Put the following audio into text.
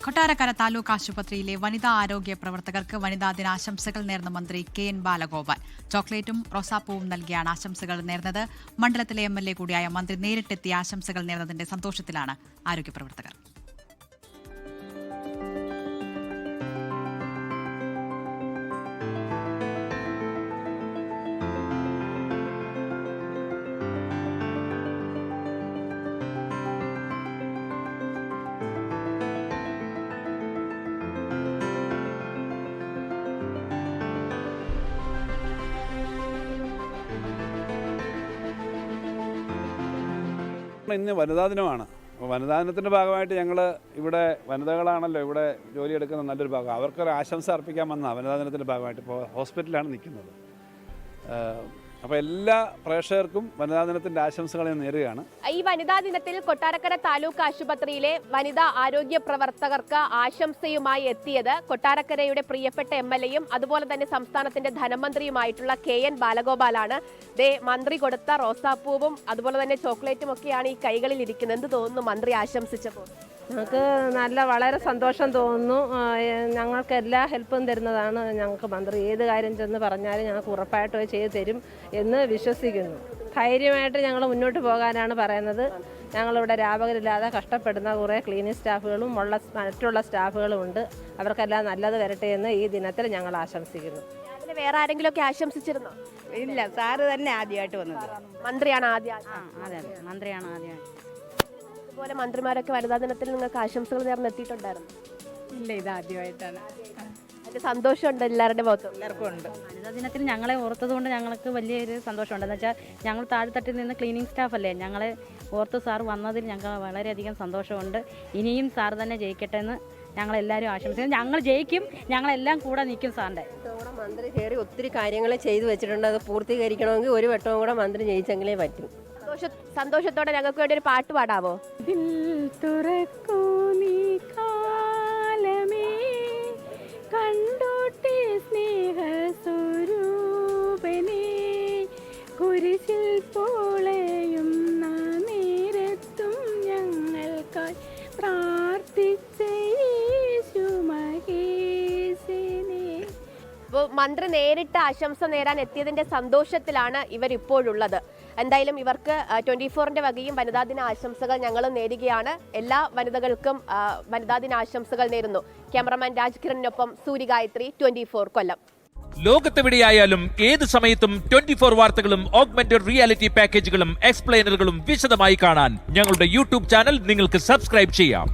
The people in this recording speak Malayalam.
കൊട്ടാരക്കര താലൂക്ക് ആശുപത്രിയിലെ വനിതാ ആരോഗ്യ പ്രവർത്തകർക്ക് വനിതാ ദിനാശംസകൾ നേർന്ന മന്ത്രി കെ.എൻ. ബാലഗോപാൽ. ചോക്ലേറ്റും റോസാപ്പൂവും നൽകിയാണ് ആശംസകൾ നേർന്നത്. മണ്ഡലത്തിലെ എംഎൽഎ കൂടിയായ മന്ത്രി നേരിട്ടെത്തി ആശംസകൾ നേർന്നതിന്റെ സന്തോഷത്തിലാണ് ആരോഗ്യ പ്രവർത്തകർ. ഇന്ന് വനിതാ ദിനമാണ്. അപ്പോൾ വനിതാ ദിനത്തിൻ്റെ ഭാഗമായിട്ട് ഞങ്ങൾ ഇവിടെ വനിതകളാണല്ലോ ഇവിടെ ജോലിയെടുക്കുന്ന നല്ലൊരു ഭാഗം, അവർക്കൊരു ആശംസ അർപ്പിക്കാൻ വന്ന വനിതാ ദിനത്തിൻ്റെ ഭാഗമായിട്ട് ഇപ്പോൾ ഹോസ്പിറ്റലിലാണ് നിൽക്കുന്നത്. അപ്പോൾ എല്ലാ പ്രേക്ഷകർക്കും വനിതാ ദിനത്തിൻ്റെ ആശംസകൾ ഞാൻ നേരുകയാണ്. ഈ വനിതാ ദിനത്തിൽ കൊട്ടാരക്കര താലൂക്ക് ആശുപത്രിയിലെ വനിതാ ആരോഗ്യ പ്രവർത്തകർക്ക് ആശംസയുമായി എത്തിയത് കൊട്ടാരക്കരയുടെ പ്രിയപ്പെട്ട എംഎൽഎയും അതുപോലെ തന്നെ സംസ്ഥാനത്തിന്റെ ധനമന്ത്രിയുമായിട്ടുള്ള കെ.എൻ. ബാലഗോപാലാണ്. മന്ത്രി കൊടുത്ത റോസാപ്പൂവും അതുപോലെ തന്നെ ചോക്ലേറ്റും ഒക്കെയാണ് ഈ കൈകളിൽ ഇരിക്കുന്നത്. എന്ത് തോന്നുന്നു മന്ത്രി ആശംസിച്ചപ്പോൾ? ഞങ്ങൾക്ക് വളരെ സന്തോഷം തോന്നുന്നു. ഞങ്ങൾക്ക് എല്ലാ ഹെൽപ്പും തരുന്നതാണ് ഞങ്ങൾക്ക് മന്ത്രി. ഏത് കാര്യം ചെന്ന് പറഞ്ഞാലും ഞങ്ങൾക്ക് ഉറപ്പായിട്ട് ചെയ്തു തരും എന്ന് വിശ്വസിക്കുന്നു. ധൈര്യമായിട്ട് ഞങ്ങൾ മുന്നോട്ട് പോകാനാണ് പറയുന്നത്. ഞങ്ങളിവിടെ രാപകലില്ലാതെ കഷ്ടപ്പെടുന്ന കുറേ ക്ലീനിങ് സ്റ്റാഫുകളും മറ്റുള്ള സ്റ്റാഫുകളും ഉണ്ട്. അവർക്കെല്ലാം നല്ലത് വരട്ടെ എന്ന് ഈ ദിനത്തിൽ ഞങ്ങൾ ആശംസിക്കുന്നു. വേറെ ആരെങ്കിലും ഒക്കെ ആശംസിച്ചിരുന്നോ? ഇല്ല, സാറ് തന്നെ ആദ്യമായിട്ട് വന്നത്. മന്ത്രിയാണ് ആദ്യം? അതെ, മന്ത്രിയാണ് ആദ്യമായിട്ട്. അതുപോലെ മന്ത്രിമാരൊക്കെ വനിതാ ദിനത്തിൽ നിങ്ങൾക്ക് ആശംസകൾ നേർന്നെത്തിയിട്ടുണ്ടായിരുന്നു? ഇല്ല, ഇത് ആദ്യമായിട്ടാണ്. അതിന്റെ സന്തോഷമുണ്ട് എല്ലാവരുടെ മുഖത്തും? എല്ലാവർക്കും ഉണ്ട്. വനിതാ ദിനത്തിൽ ഞങ്ങളെ ഓർത്തത് കൊണ്ട് ഞങ്ങൾക്ക് വലിയൊരു സന്തോഷമുണ്ട്. എന്ന് വെച്ചാൽ ഞങ്ങൾ താഴെത്തട്ടിൽ നിന്ന് ക്ലീനിങ് സ്റ്റാഫ് അല്ലേ, ഞങ്ങളെ ഓർത്ത് സാർ വന്നതിൽ ഞങ്ങൾക്ക് വളരെയധികം സന്തോഷമുണ്ട്. ഇനിയും സാർ തന്നെ ജയിക്കട്ടെ എന്ന് ഞങ്ങളെല്ലാവരും ആശംസിക്കുന്നു. ഞങ്ങൾ ജയിക്കും, ഞങ്ങളെല്ലാം കൂടെ നിൽക്കും സാറിൻ്റെ. മന്ത്രി കയറി ഒത്തിരി കാര്യങ്ങൾ ചെയ്തു വെച്ചിട്ടുണ്ട്. അത് പൂർത്തീകരിക്കണമെങ്കിൽ ഒരു വട്ടവും കൂടെ മന്ത്രി ജയിച്ചെങ്കിലേ പറ്റും. സന്തോഷത്തോടെ ഞങ്ങൾക്ക് വേണ്ടി ഒരു പാട്ട് പാടാവോ? കണ്ടോട്ടെ സ്നേഹ സ്വരൂപനെ കുരിശിൽ പോളയുന്ന നേരത്തും ഞങ്ങൾക്കായി പ്രാർത്ഥിച്ച യേശു മഹേശനെ. അപ്പോൾ മന്ത്രി നേരിട്ട് ആശംസ നേരാൻ എത്തിയതിന്റെ സന്തോഷത്തിലാണ് ഇവരിപ്പോഴുള്ളത്. എന്തായാലും ഇവർക്ക് 24ന്റെ വകയും വനിതാ ദിന ആശംസകൾ ഞങ്ങൾ നേരുകയാണ്. എല്ലാ വനിതകൾക്കും വനിതാ ദിന ആശംസകൾ നേരുന്നു. ക്യാമറമാൻ രാജ്കിരണിനൊപ്പം സൂര്യഗായത്രി, 24 കൊല്ലം. ലോകത്തെവിടെയായാലും ഏത് സമയത്തും 24 വാർത്തകളും ഓഗ്മെന്റഡ് റിയാലിറ്റി പാക്കേജുകളും എക്സ്പ്ലെയിനറുകളും വിശദമായി കാണാൻ ഞങ്ങളുടെ യൂട്യൂബ് ചാനൽ നിങ്ങൾക്ക് സബ്സ്ക്രൈബ് ചെയ്യാം.